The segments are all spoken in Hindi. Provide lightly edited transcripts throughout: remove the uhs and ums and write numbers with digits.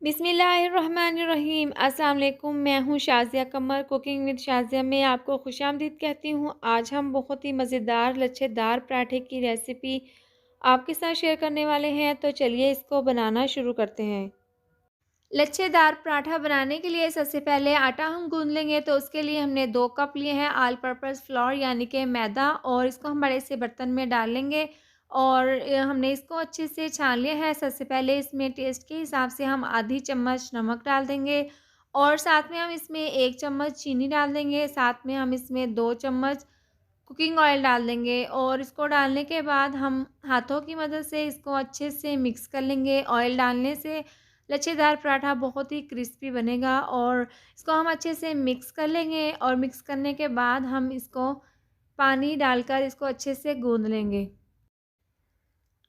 बिस्मिल्लाहिर्रहमानिर्रहीम। अस्सलाम वालेकुम। मैं हूँ शाज़िया कमर, कुकिंग विद शाज़िया में आपको खुशामदीद कहती हूँ। आज हम बहुत ही मज़ेदार लच्छेदार पराठे की रेसिपी आपके साथ शेयर करने वाले हैं, तो चलिए इसको बनाना शुरू करते हैं। लच्छेदार पराठा बनाने के लिए सबसे पहले आटा हम गूँध लेंगे, तो उसके लिए हमने 2 कप लिए हैं ऑल पर्पज़ फ्लोर यानी कि मैदा, और इसको हम बड़े से बर्तन में डाल लेंगे और हमने इसको अच्छे से छान लिया है। सबसे पहले इसमें टेस्ट के हिसाब से हम आधी चम्मच नमक डाल देंगे और साथ में हम इसमें 1 चम्मच चीनी डाल देंगे। साथ में हम इसमें 2 चम्मच कुकिंग ऑयल डाल देंगे और इसको डालने के बाद हम हाथों की मदद से इसको अच्छे से मिक्स कर लेंगे। ऑयल डालने से लच्छेदार पराठा बहुत ही क्रिस्पी बनेगा और इसको हम अच्छे से मिक्स कर लेंगे और मिक्स करने के बाद हम इसको पानी डालकर इसको अच्छे से गूँध लेंगे।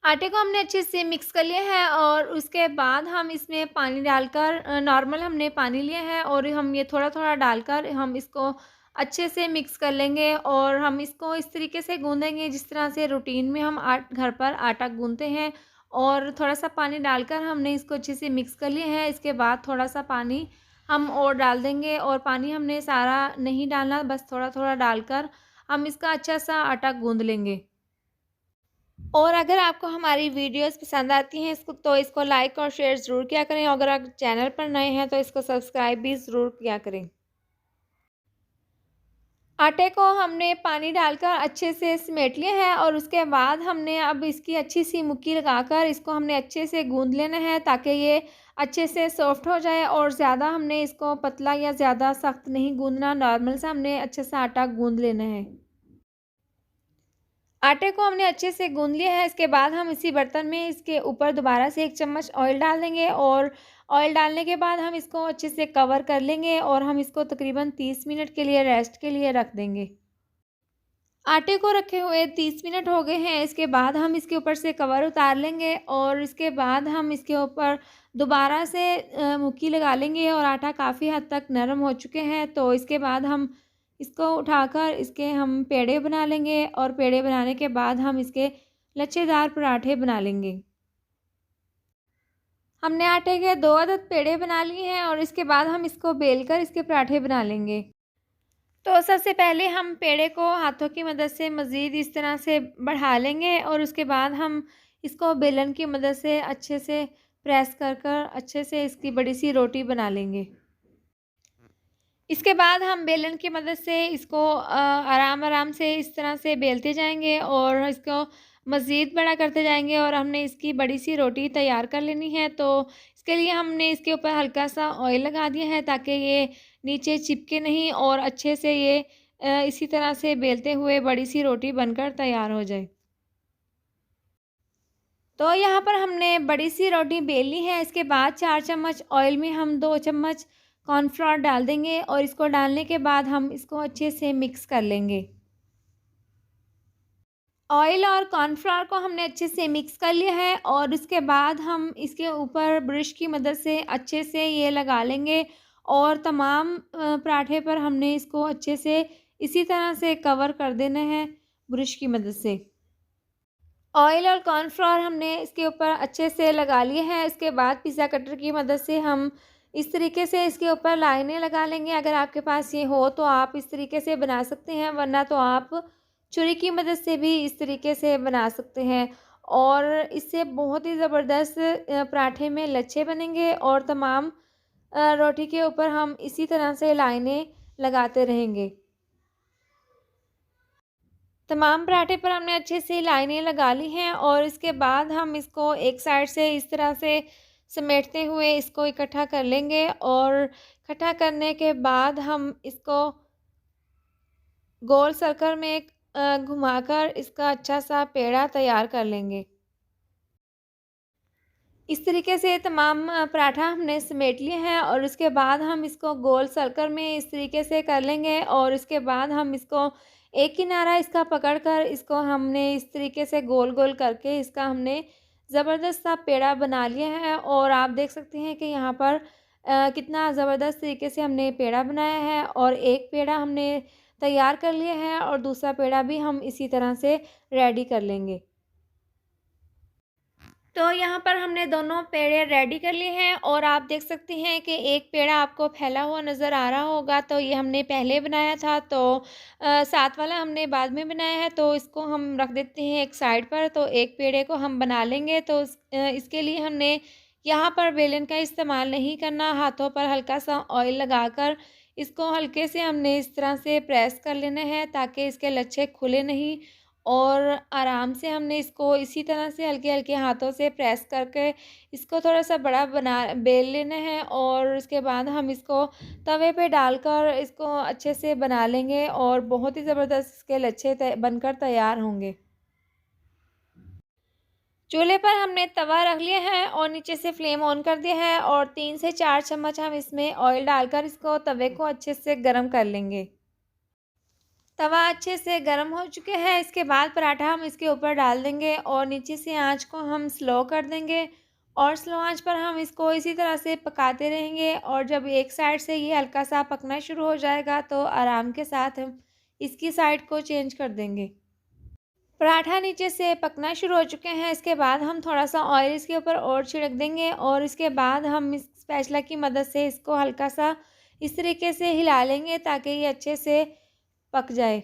आटे को हमने अच्छे से मिक्स कर लिया है और उसके बाद हम इसमें पानी डालकर नॉर्मल हमने पानी लिया है और हम ये थोड़ा-थोड़ा डालकर हम इसको अच्छे से मिक्स कर लेंगे और हम इसको इस तरीके से गूँधेंगे जिस तरह से रूटीन में हम घर पर आटा गूँधते हैं, और थोड़ा-सा पानी डालकर हमने इसको अच्छे से मिक्स कर लिया है। इसके बाद थोड़ा-सा पानी हम और डाल देंगे और पानी हमने सारा नहीं डालना, बस थोड़ा-थोड़ा डालकर हम इसका अच्छा-सा आटा गूँध लेंगे। और अगर आपको हमारी वीडियोस पसंद आती हैं इसको लाइक और शेयर ज़रूर किया करें, और अगर आप चैनल पर नए हैं तो इसको सब्सक्राइब भी ज़रूर किया करें। आटे को हमने पानी डालकर अच्छे से समेट लिया है और उसके बाद हमने अब इसकी अच्छी सी मुक्की लगाकर इसको हमने अच्छे से गूँध लेना है ताकि ये अच्छे से सॉफ्ट हो जाए, और ज़्यादा हमने इसको पतला या ज़्यादा सख्त नहीं गूँधना, नॉर्मल सा हमने अच्छे से आटा गूँध लेना है। आटे को हमने अच्छे से गूँध लिया है। इसके बाद हम इसी बर्तन में इसके ऊपर दोबारा से 1 चम्मच ऑयल डाल देंगे और ऑयल डालने के बाद हम इसको अच्छे से कवर कर लेंगे और हम इसको तकरीबन 30 मिनट के लिए रेस्ट के लिए रख देंगे। आटे को रखे हुए 30 मिनट हो गए हैं। इसके बाद हम इसके ऊपर से कवर उतार लेंगे और इसके बाद हम इसके ऊपर दोबारा से मुक्की लगा लेंगे, और आटा काफ़ी हद तक नरम हो चुके हैं। तो इसके बाद हम इसको उठाकर इसके हम पेड़े बना लेंगे और पेड़े बनाने के बाद हम इसके लच्छेदार पराठे बना लेंगे। हमने आटे के 2 अदद पेड़े बना लिए हैं और इसके बाद हम इसको बेलकर इसके पराठे बना लेंगे। तो सबसे पहले हम पेड़े को हाथों की मदद से मज़ीद इस तरह से बढ़ा लेंगे और उसके बाद हम इसको बेलन की मदद से अच्छे से प्रेस कर कर अच्छे से इसकी बड़ी सी रोटी बना लेंगे। इसके बाद हम बेलन की मदद से इसको आराम-आराम से इस तरह से बेलते जाएँगे और इसको मज़ीद बड़ा करते जाएँगे और हमने इसकी बड़ी सी रोटी तैयार कर लेनी है। तो इसके लिए हमने इसके ऊपर हल्का-सा ऑयल लगा दिया है ताकि ये नीचे चिपके नहीं और अच्छे से ये इसी तरह से बेलते हुए बड़ी सी रोटी बनकर तैयार हो जाए। तो यहाँ पर हमने बड़ी सी रोटी बेल ली है। इसके बाद 4 चम्मच ऑयल में हम 2 चम्मच कॉर्नफ्लोर डाल देंगे और इसको डालने के बाद हम इसको अच्छे से मिक्स कर लेंगे। ऑयल और कॉर्नफ्लोर को हमने अच्छे से मिक्स कर लिया है और उसके बाद हम इसके ऊपर ब्रश की मदद से अच्छे से ये लगा लेंगे और तमाम पराठे पर हमने इसको अच्छे से इसी तरह से कवर कर देना है ब्रश की मदद से। ऑयल और कॉर्नफ्लोर हमने इसके ऊपर अच्छे से लगा लिए हैं। इसके बाद पिज़्ज़ा कटर की मदद से हम इस तरीके से इसके ऊपर लाइनें लगा लेंगे। अगर आपके पास ये हो तो आप इस तरीके से बना सकते हैं, वरना तो आप छुरी की मदद से भी इस तरीके से बना सकते हैं, और इससे बहुत ही ज़बरदस्त पराठे में लच्छे बनेंगे और तमाम रोटी के ऊपर हम इसी तरह से लाइनें लगाते रहेंगे। तमाम पराठे पर हमने अच्छे से लाइनें लगा ली हैं और इसके बाद हम इसको एक साइड से इस तरह से समेटते हुए इसको इकट्ठा कर लेंगे, और इकट्ठा करने के बाद हम इसको गोल सर्कल में घुमाकर इसका अच्छा सा पेड़ा तैयार कर लेंगे। इस तरीके से तमाम पराठा हमने समेट लिए हैं और उसके बाद हम इसको गोल सर्कल में इस तरीके से कर लेंगे, और इसके बाद हम इसको एक किनारा इसका पकड़कर इसको हमने इस तरीके से गोल गोल करके इसका हमने ज़बरदस्त सा पेड़ा बना लिया है। और आप देख सकते हैं कि यहाँ पर कितना ज़बरदस्त तरीके से हमने पेड़ा बनाया है, और एक पेड़ा हमने तैयार कर लिया है और दूसरा पेड़ा भी हम इसी तरह से रेडी कर लेंगे। तो यहाँ पर हमने दोनों पेड़े रेडी कर लिए हैं और आप देख सकते हैं कि एक पेड़ा आपको फैला हुआ नज़र आ रहा होगा, तो ये हमने पहले बनाया था। तो साथ वाला हमने बाद में बनाया है, तो इसको हम रख देते हैं एक साइड पर। तो एक पेड़े को हम बना लेंगे। तो इसके लिए हमने यहाँ पर बेलन का इस्तेमाल नहीं करना, हाथों पर हल्का सा ऑयल लगाकर इसको हल्के से हमने इस तरह से प्रेस कर लेना है ताकि इसके लच्छे खुले नहीं। और आराम से हमने इसको इसी तरह से हल्के-हल्के हाथों से प्रेस करके इसको थोड़ा-सा बड़ा बना बेल लेना है और उसके बाद हम इसको तवे पे डालकर इसको अच्छे से बना लेंगे और बहुत ही ज़बरदस्त इसके लच्छे बनकर तैयार होंगे। चूल्हे पर हमने तवा रख लिया है और नीचे से फ्लेम ऑन कर दिया है और 3 से 4 चम्मच हम इसमें ऑयल डालकर इसको तवे को अच्छे से गरम कर लेंगे। तवा अच्छे से गर्म हो चुके हैं, इसके बाद पराठा हम इसके ऊपर डाल देंगे और नीचे से आंच को हम स्लो कर देंगे और स्लो आंच पर हम इसको इसी तरह से पकाते रहेंगे। और जब एक साइड से ये हल्का सा पकना शुरू हो जाएगा तो आराम के साथ हम इसकी साइड को चेंज कर देंगे। पराठा नीचे से पकना शुरू हो चुके हैं, इसके बाद हम थोड़ा सा ऑयल इसके ऊपर और छिड़क देंगे और इसके बाद हम इस स्पैचुला की मदद से इसको हल्का सा इस तरीके से हिला लेंगे ताकि ये अच्छे से पक जाए।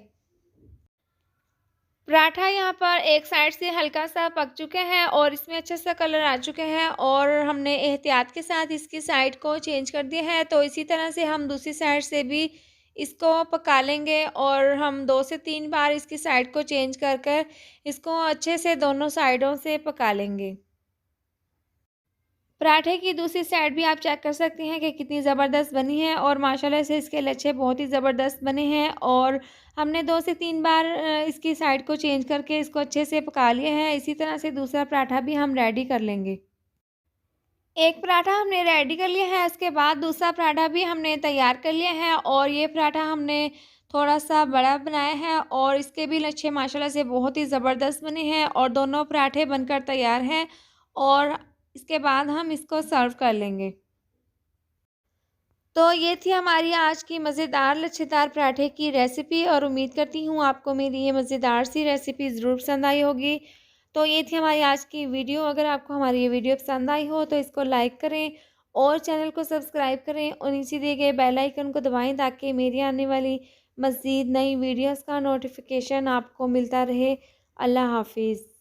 पराठा यहाँ पर एक साइड से हल्का-सा पक चुके हैं और इसमें अच्छा-सा कलर आ चुके हैं और हमने एहतियात के साथ इसकी साइड को चेंज कर दिया है। तो इसी तरह से हम दूसरी साइड से भी इसको पका लेंगे और हम 2 से 3 बार इसकी साइड को चेंज कर कर इसको अच्छे से दोनों साइडों से पका लेंगे। पराठे की दूसरी साइड भी आप चेक कर सकते हैं कि कितनी ज़बरदस्त बनी है और माशाल्लाह से इसके लच्छे बहुत ही ज़बरदस्त बने हैं और हमने 2 से 3 बार इसकी साइड को चेंज करके इसको अच्छे से पका लिया है। इसी तरह से दूसरा पराठा भी हम रेडी कर लेंगे। एक पराठा हमने रेडी कर लिया है, इसके बाद दूसरा पराठा भी हमने तैयार कर लिया है और ये पराठा हमने थोड़ा-सा बड़ा बनाया है और इसके भी लच्छे माशाल्लाह से बहुत ही ज़बरदस्त बने हैं और दोनों पराठे बनकर तैयार हैं और इसके बाद हम इसको सर्व कर लेंगे। तो ये थी हमारी आज की मज़ेदार लच्छेदार पराठे की रेसिपी और उम्मीद करती हूँ आपको मेरी ये मज़ेदार सी रेसिपी ज़रूर पसंद आई होगी। तो ये थी हमारी आज की वीडियो। अगर आपको हमारी ये वीडियो पसंद आई हो तो इसको लाइक करें और चैनल को सब्सक्राइब करें और नीचे दिए गए बेल आइकन को दबाएँ ताकि मेरी आने वाली मज़ीद नई वीडियोज़ का नोटिफिकेशन आपको मिलता रहे। अल्लाह हाफ़िज़।